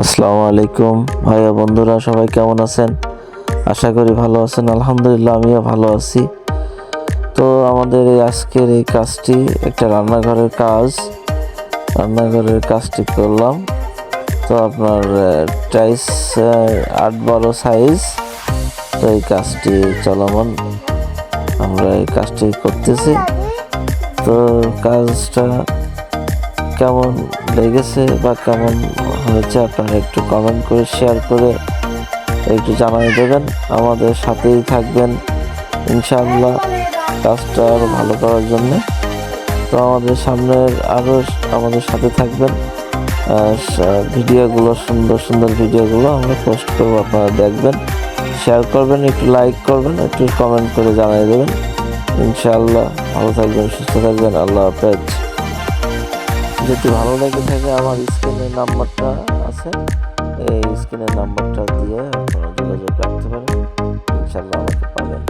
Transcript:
আসসালামু আলাইকুম ভাইয়া বন্ধুরা, সবাই কেমন আছেন? আশা করি ভালো আছেন। আলহামদুলিল্লাহ, আমিও ভালো আছি। তো আমাদের এই আজকের এই কাজটি একটা রান্নাঘরের কাজটি করলাম। তো আপনার টাইস 8-12 সাইজ। তো এই কাজটি চলমান, আমরা এই কাজটি করতেছি। তো কাজটা কেমন লেগেছে বা কেমন হয়েছে আপনারা একটু কমেন্ট করে শেয়ার করে একটু জানিয়ে দেবেন। আমাদের সাথেই থাকবেন ইনশাআল্লাহ কাজটা আরও ভালো করার জন্য। তো আমাদের আমাদের সাথে থাকবেন। ভিডিওগুলো, সুন্দর সুন্দর ভিডিওগুলো আমরা পোস্ট করবো, আপনারা দেখবেন, শেয়ার করবেন, একটু লাইক করবেন, একটু কমেন্ট করে জানিয়ে দেবেন। ইনশাআল্লাহ ভালো থাকবেন, সুস্থ থাকবেন। আল্লাহ হাফেজ। যদি ভালো লেগে থাকে, আমার স্ক্রিনের নাম্বারটা আছে, এই স্ক্রিনের নাম্বারটা দিয়ে আপনারা যোগাযোগ রাখতে পারেন। ইনশাআল্লাহ আমাকে পাবেন।